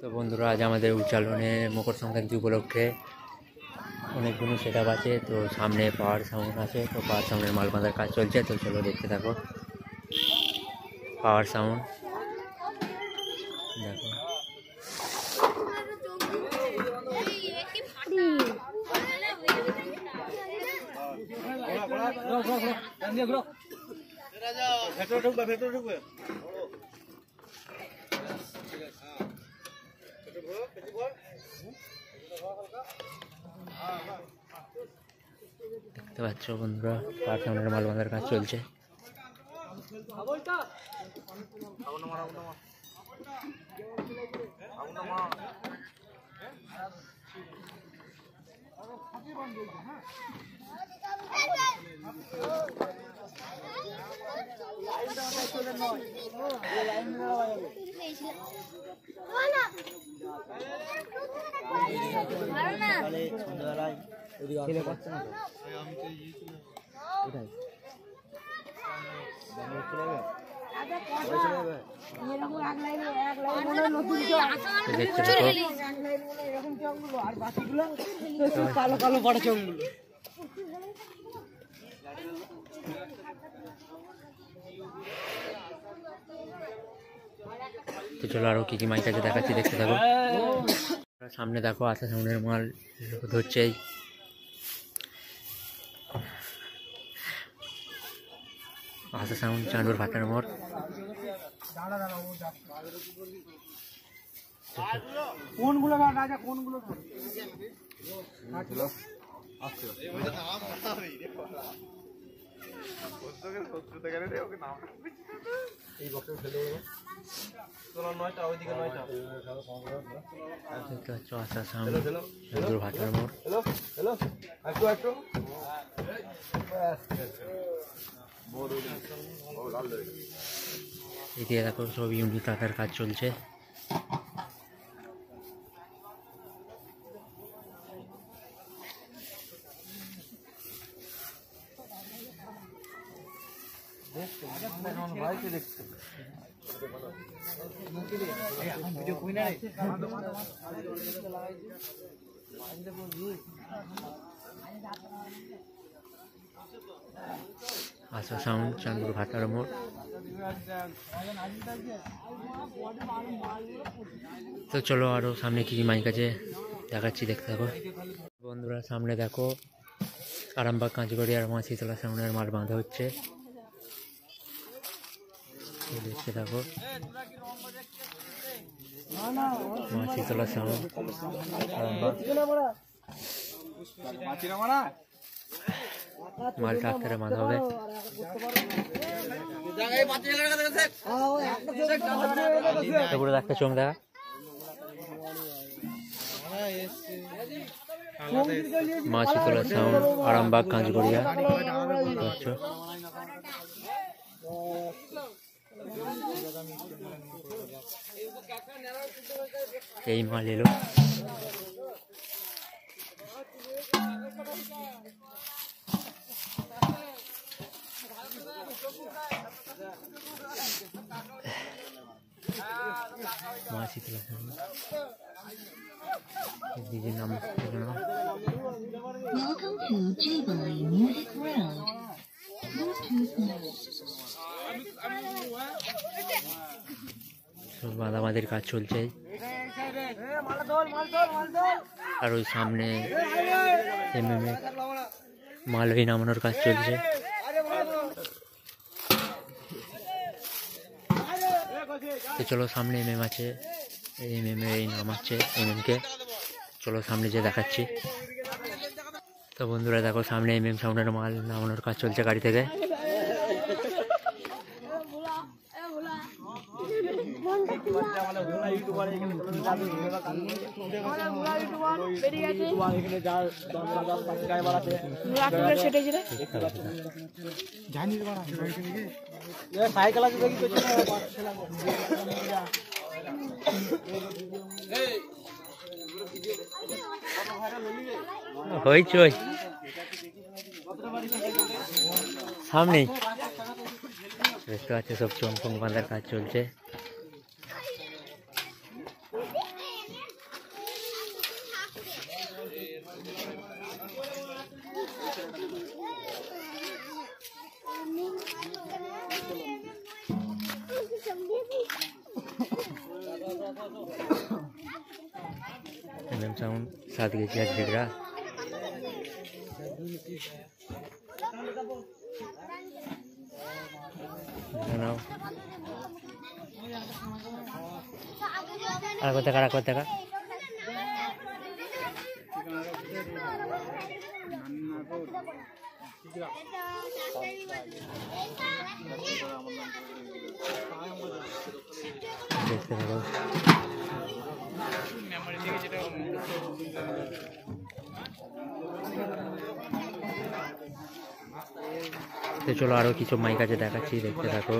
তো বন্ধুরা, আজ আমাদের উচ্চালনে মকর সংক্রান্তি উপলক্ষে অনেকগুলো সেট আপ আছে। তো সামনে পাওয়ার সাউন্ড আছে, তো পাওয়ার সাউন্ডের মাল বাঁধার কাজ চলছে। তো চলো দেখতে থাকো। পাওয়ার সাউন্ড দেখো। দেখতে পাচ্ছ বন্ধুরা, পাওয়ার সাউন্ডের মাল বাঁধার কাজ চলছে। কালো কালো বড় চোখগুলো তো চলো আরো কি কি মাইক আছে দেখাচ্ছি, দেখতে থাকো। সামনে দেখো আশা সাউন্ডের মাল ধরছে। আশা সাউন্ড, চাঁদুর ভাতার মোড়। কোনগুলো রাজা কোনগুলো আশা সাউন্ড, চাঁদুর ভাতার মোড়। এদিকে দেখো সব ইউনিট আঁকার কাজ চলছে। আশা সাউন্ড, চাঁদুর ভাতার মোড়। তো চলো আরো সামনে কি কি মাইক আছে দেখাচ্ছি, দেখতে থাকো বন্ধুরা। সামনে দেখো আরামবাগ, কাঁচগড়ি আর মাছিতলা সাউন্ডের মাল বাঁধা হচ্ছে, দেখতে থাকো। মাছিতলা সাউন্ড, আরামবাগ। মাল ট্রাক্টরে বাঁধা হবে। পুরো একটা চোখ দেখা। মাছিতলা সাউন্ড, আরামবাগ, কাঁচগড়িয়া। এই মাল এলো। মাছিতলা সাউন্ড, ডিজে নাম। Welcome to Tivoli Music World. Bluetooth mode. সব বাঁধাবাঁধির কাজ চলছে। আর ওই সামনে এমএমএ মালভি নামানোর কাজ চলছে। তো চলো সামনে এমএম আছে, এমএম এই নামাচ্ছে এমএমকে। চলো সামনে যে দেখাচ্ছি। তো বন্ধুরা দেখো, সামনে এমএম সাউন্ডের মাল নামানোর কাজ চলছে গাড়ি থেকে। হইচই সামনেই দেখতে পাচ্ছি, সব চমচম বাঁধার কাজ চলছে। MM साउंड 7 के जी झगड़ा আর কত টাকা দেখতে থাকো। তো চলো আরো কিছু মাইক আছে দেখাচ্ছি, দেখতে থাকো।